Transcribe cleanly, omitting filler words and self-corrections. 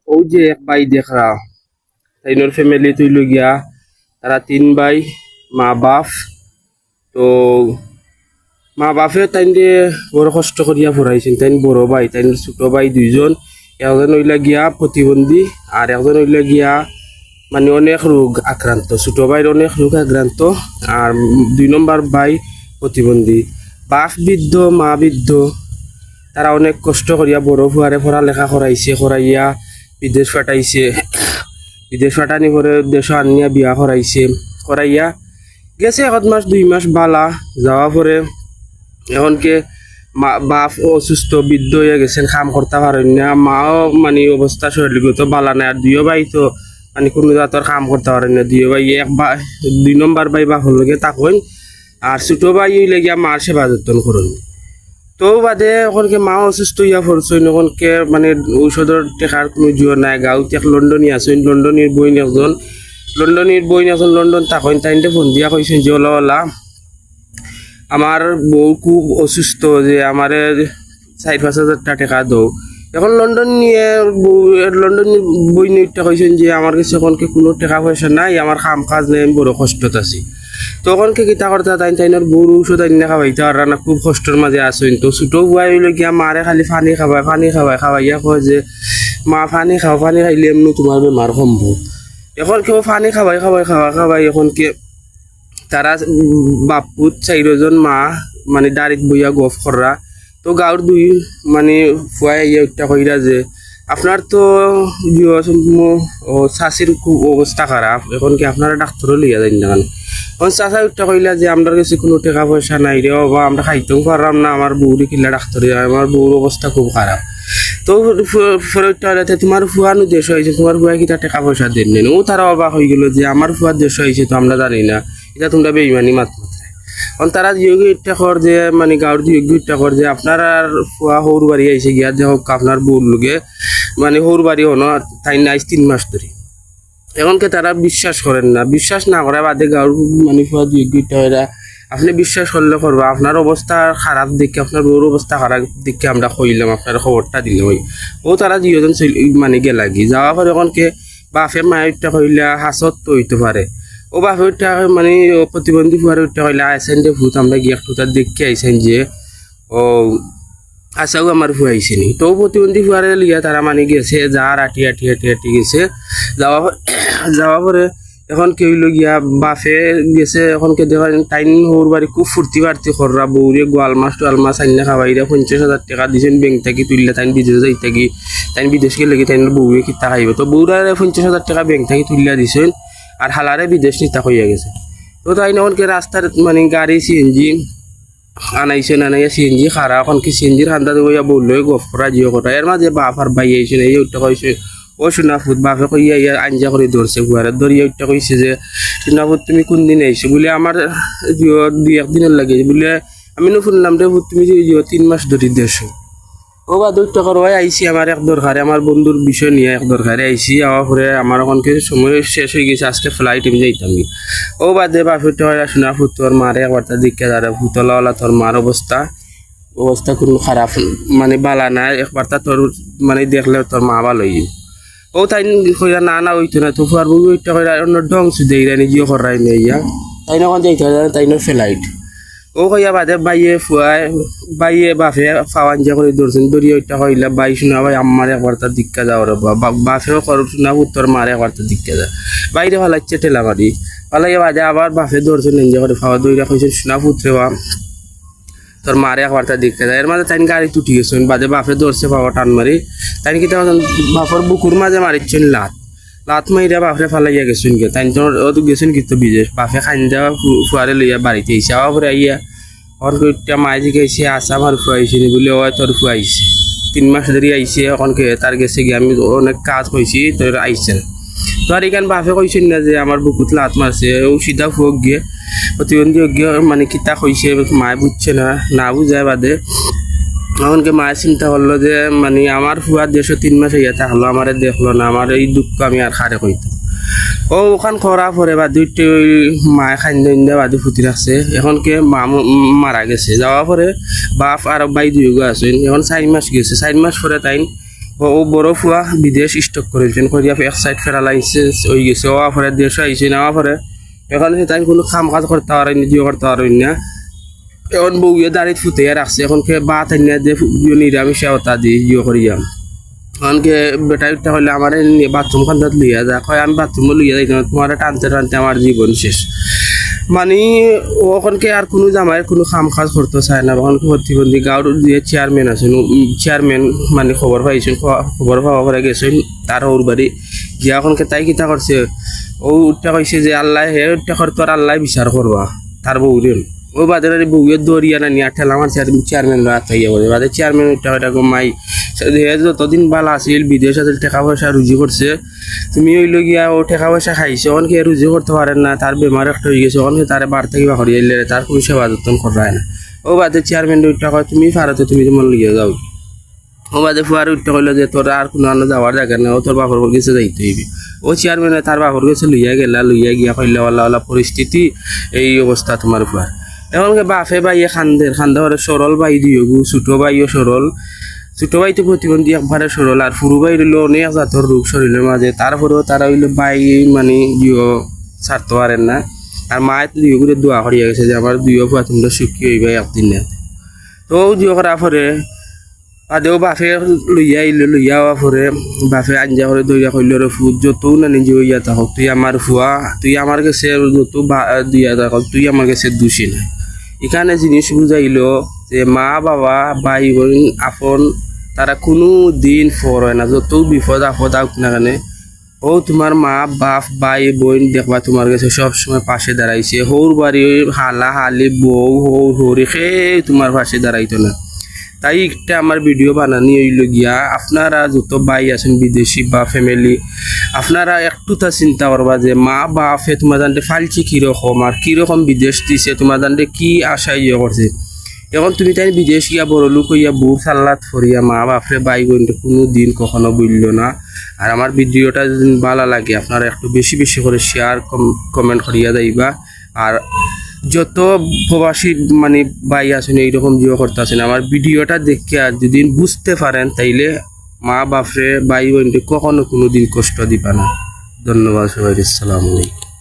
ও যে এক ভাই দেখরা তাইনোর ফ্যামিলি তুইল গিয়া তারা তিন ভাই মা বাপ তো মা বাপে তাইন দিয়ে বড় কষ্ট করিয়া পড়াইছেন তাইন বড় ভাই তাইন ছোট ভাই দুইজন একজন হইলা গিয়া প্রতিবন্ধী আর একজন হইলা গিয়া মানে অনেক রোগ আক্রান্ত ছোট ভাইয়ের অনেক রোগ আক্রান্ত আর দুই নম্বর ভাই প্রতিবন্ধী বাপ বৃদ্ধ মা বৃদ্ধ তারা অনেক কষ্ট করিয়া বড় ফুয়ারে পড়ালেখা করাইয়া বিদেশ পাঠাইছে বিদেশ পাঠানি করে দেশ আনিয়া বিয়া করাইয়া গেছে 1 মাস 2 মাস বালা যাওয়া পরে এখনকে বাপ অসুস্থ বৃদ্ধ হয়ে গেছেন কাম করতে পারেন না মাও মানে অবস্থা শরীরগত বালা নাই আর দুইও ভাই তো মানে কোনো জাতর কাম করতে পারেন না দুইও ভাই এক বা 2 নম্বর ভাই বাপর লগে তাকইন আর ছোট ভাই হইলে গিয়া মার সেবা যত্ন করুন তো বাদে ওখানকে মা অসুস্থ হইয়া পড়ছেন ওখানকে মানে ঔষধের টেকার কোনো জোর নাই গাঁৱত এক লন্ডনী আছেন লন্ডনীর বইন একজন লন্ডন তাকইন তাইনতে ফোন দিয়া কইছেন যে ওলা আমার বউ খুব অসুস্থ যে আমারে 4-5 হাজার টাকা দাও এখন লন্ডন বই নিয়ে কইছেন যে আমার কাছে এখনকে কোনো টাকা পয়সা নাই আমার কাম কাজ নেই আমি বড় কষ্টত আছি তখনকে কিতা করতে তাইনের বউর ঔষধ আইনে খাওয়াইতে আর না খুব কষ্টের মাঝে আসেন তো ছোটো বুয়াই হইলে গিয়া মারে খালি পানি খাওয়াইয়া কয় যে মা পানি খাইলে এমনি তোমার বেমার সম্ভব এখন কেউ পানি খাওয়াই এখনকে তারা বাপুত 4জন মা মানে দাঁড়িত বইয়া গফ করা তো গাঁৱৰ দুই মানে ফুয়াই ইয়া কইরা যে আপনার তো শাশির খুব অবস্থা খারাপ এখন কি আপনারা ডাক্তারও লিয়া যাই না এখন চাচা উঠটা কইলা যে আমার কাছে কোনো টাকা পয়সা নাই রে বা আমরা খাইতেও পারলাম না আমার বউরে কিলা ডাক্তারে আমার বউর অবস্থা খুব খারাপ তো ফেরতটা তোমার ফুয়ানো দেশ হয়েছে তোমার ফুয়া কি টাকা পয়সা দেন নেন ও তারা অবাক হয়ে গেল যে আমার ফুয়ার দেশ হয়েছে তো আমরা জানি না এটা তোমরা বেইমানি মাত্র এখন তারা যোগ্য ইচ্ছা কর যে মানে গাঁৱৰ যোগ্য ইচ্ছা কর যে আপনার আর ফুয়া সৌর বাড়ি আইসে গিয়া যে হোক আপনার বউর লোকে মানে সৌর বাড়ি হনো তাই নাই 3 মাস ধরে এখনকে তারা বিশ্বাস করেন না বিশ্বাস না করা বাদে গাঁৱৰ মানে ফুয়া যোগ্য ইচ্ছা হয় আপনি বিশ্বাস করলে করবা আপনার অবস্থা খারাপ দেখে আপনার বউর অবস্থা খারাপ দেখে আমরা কইলাম আপনার খবরটা দিলাম ও তারা দুজন মানে গেলাগি যাওয়া পরে এখনকে বাপে মায়েরটা কইলা হাসত তো হইতে পারে ও বাপেরটা মানে প্রতিবন্ধী ফুয়ারটা কইলা আইসেন যে ভূত আমরা গিয়ে একটু তার দেখে আইসেন যে ও আশাও আমার ফুয়া আইসেনি তো প্রতিবন্ধী ফুয়ারে লিয়া তারা মানে গেছে যা আটি গেছে যাওয়া পরে এখন কেউ গিয়া বাপে গেছে এখনকে দেখেন টাইন হোর বাড়ি খুব ফুর্তি বাড়তি কররা বউরে গোয়াল মাছ আইনা খাওয়াইরা 50,000 টাকা দিয়েছেন ব্যাংক থেকে তুললে তাই বিদেশে যাই থাকি তাই বিদেশকে লেগে তাই বউরে কিতা খাইব তো বউরা 50,000 টাকা ব্যাংক থেকে তুলিয়া দিছেন আর হালারে বিদেশ নিতা হইয়া গেছে তো তাই এখনকে রাস্তার মানে গাড়ি সিএনজি আনাইয়া সিএনজি খারা এখন কি সিএনজির হান্দা দেবইয়া বললো গফ করা জিও করা এর মাঝে বাপ আর ভাই আইসেন এই ওইটা কইছে ও সোনাফুত বাপে কইয়া ইয়া আঞ্জা করে ধরছে গুয়ারে ধরিয়া ওইটা কইছে যে সোনাফুত তুমি কোন দিন আইসো বলে আমার 2-1 দিনের লাগে বলে আমি শুনলাম রে তুমি 3 মাস ধরে দেশো ও বা 2 টাকার ওই আইসি আমার এক দরকারে আমার বন্ধুর বিষয় নিয়ে এক দরকারে আইসি আওয়ার পরে আমার এখন কিছু সময় শেষ হয়ে গেছে আজকে ফ্লাইট আমি যাইতাম ও বাদে বাপের টাকা শোনা ফুতোর মারে একবারটা দিকে দাঁড়া ফুতলাওয়ালা তোর মার অবস্থা কোনো খারাপ মানে বালা না একবারটা তোর মানে দেখলে তোর মা ভালো হয়ে ও তাই কইরা না হইতো না তো ফুয়ার বউ ওইটা কইরা অন্য ডং সুদে ইরানি জিও করাই নেই ইয়া তাই না কোন যাইতে তাই না ফ্লাইট ও কইয়া বাদে বাইয়ে বাপে ফাওয়ান যা করে ধরছেন ধরিয়ে ওইটা কইলা বাই শোনা ভাই আমার একবার তার দিক্কা যাওয়ার বাপেও কর শোনা উত্তর মারে একবার তার দিক্কা যা বাইরে ফালাচ্ছে ঠেলা মারি ফালাইয়া বাদে আবার বাপে ধরছেন এনজয় করে ফাওয়া দইরা কইছে শোনা পুত্রে বা তোর মারে একবার তার দিক্কা যায় এর মাঝে তাই গাড়ি তুটি গেছেন বাদে বাপে ধরছে পাওয়া টান মারি তাই কি বাপর বুকুর মাঝে মারিচ্ছেন লাত মাইরা বাপরে ফালাইয়া গেছেন গে তাই তো গেছেন কিন্তু বিদেশ বাপে খাইন দেওয়া ফুয়ারে লইয়া বাড়িতে এসে আবার পরে আইয়া অনেকটা মাই দিকে আইসে আসা আমার ফুয়াইছে বলে ও তোর ফুয়াইছে 3 মাস ধরে আইসে এখনকে তার গেছে গিয়ে আমি অনেক কাজ কইছি তোর আইসে তো আর এখানে বাপে কইছেন না যে আমার বুকুত লাত মারছে ও সিধা ফুয়ক গিয়ে প্রতিবন্ধী গিয়ে মানে কিতা কইছে মায় বুঝছে না বুঝায় বাদে এমনকি মায়ের চিন্তা করলো যে মানে আমার ফুয়ার 3 মাস হইয়া থাকলো আমার দেখলো না আমার এই দুঃখ আমি আর খারে কইতাম ও ওখান করা পরে বা দুইটি মায়ে খাইন্দা বাদে ফুটি রাখছে এখনকে মা মারা গেছে যাওয়া পরে বাপ আর ভাই 2 আছে এখন 4 মাস গেছে 4 মাস পরে তাই ও বড় ফুয়া বিদেশ স্টক করেছেন করিয়া এক সাইড ফেরা লাইসেন্স হয়ে গেছে ও পরে দেশ আইসে নেওয়া পরে এখন তাই কোনো কাম কাজ করতে পারেনি জিও করতে পারেনি না এখন বউয়ে দাঁড়িয়ে ফুটে রাখছে এখন কে বা তাই না দিয়ে নিরামিষ ওটা দিয়ে জিও করিয়া কারণকে বেটা উঠতে হলে আমার বাথরুম খান্দাত লইয়া যা কয় আমি বাথরুমে লইয়া যাই তোমার টানতে টানতে আমার জীবন শেষ মানে ওখানকে আর কোনো জামাইয়ের কোনো কাম কাজ করতে চায় না ওখানকে প্রতিবন্ধী গাঁর যে চেয়ারম্যান আছেন চেয়ারম্যান মানে খবর পাইছেন খবর পাওয়া পরে গেছেন তার ওর বাড়ি গিয়া ওখানকে তাই কিতা করছে ও উঠতে কইছে যে আল্লাহ হে উঠতে করতো আর আল্লাহ বিচার করবা তার বউরে ও বাদের বউয়ের দৌড়িয়া না নিয়ে ঠেলা আমার চেয়ারম্যান আত্মাইয়া বলে বাদের চেয়ারম্যান উঠতে হয় মাই যতদিন বালা আছিল বিদেশ আছিল টাকা পয়সা রুজি করছে তুমি ওইল গিয়া ও টাকা পয়সা খাইছে অনকে রুজি করতে পারেন না তার বেমার একটা হয়ে গেছে অনকে তারে বার থেকে বা করিয়ে এলে তার কোনো সেবা যত্ন করায় না ও বাদে চেয়ারম্যান উঠতে কয় তুমি পারো তুমি তোমার লিয়ে যাও ও বাদে ফুয়ার উঠতে কইলো যে তোর আর কোনো আনো যাওয়ার জায়গা না ও তোর বাপর গেছে যাইতে হইবে ও চেয়ারম্যানে তার বাপর গেছে লইয়া গেলা লইয়া গিয়া কইলে ওলা পরিস্থিতি এই অবস্থা তোমার ফুয়ার এমনকি বাপে বাইয়ে খান্দে হরে সরল বাই দিও ছোট বাইও সরল ছোট ভাই তো প্রতিবন্ধী একবারে সরল আর ফুরু ভাই রইল অনেক জাতর রোগ শরীরের মাঝে তারপরেও তারা হইলো বাই মানে দিও ছাড়তে পারেন না আর মায়ের দিও করে দোয়া করিয়া গেছে যে আমার দুইও ফুয়া তোমরা সুখী হইবা একদিন না তো দিও করা পরে আদেও বাপে লইয়া আইলো লইয়া হওয়া পরে বাপে আঞ্জা করে দইয়া কইল রে ফুট যতও না নিজে হইয়া থাকক তুই আমার ফুয়া তুই আমার কাছে যত দিয়া থাকক তুই আমার কাছে দোষী না এখানে জিনিস বুঝাইলো যে মা বাবা ভাই বোন আপন তারা কোনো দিন ফর হয় না যত বিপদ আপদ আউক না কেন ও তোমার মা বাপ ভাই বোন দেখবা তোমার কাছে সবসময় পাশে দাঁড়াইছে হৌর বাড়ি হালা হালি বউ হৌরি সে তোমার পাশে দাঁড়াইতো না তাই একটা আমার ভিডিও বানানি হইল গিয়া আপনারা যত ভাই আছেন বিদেশি বা ফ্যামিলি আপনারা একটুটা চিন্তা করবা যে মা বাপে তোমার জানতে ফালছি কীরকম আর কীরকম বিদেশ দিছে তোমার জানতে কি আশা ইয়ে করছে এখন তুমি তাই বিদেশ গিয়া বড় লোক হইয়া বুক সাল্লাত ফরিয়া মা বাপরে ভাই বোনটা কোনো দিন কখনো বললো না আর আমার ভিডিওটা যদি ভালো লাগে আপনারা একটু বেশি বেশি করে শেয়ার কমেন্ট করিয়া যাইবা আর যত প্রবাসী মানে ভাই আছেন এইরকম জিও করতে আছেন আমার ভিডিওটা দেখে আর যদি বুঝতে পারেন তাইলে মা বাপরে ভাই বোনকে কখনো কোনো দিন কষ্ট দিবা না ধন্যবাদ সবাই আসসালামু আলাইকুম।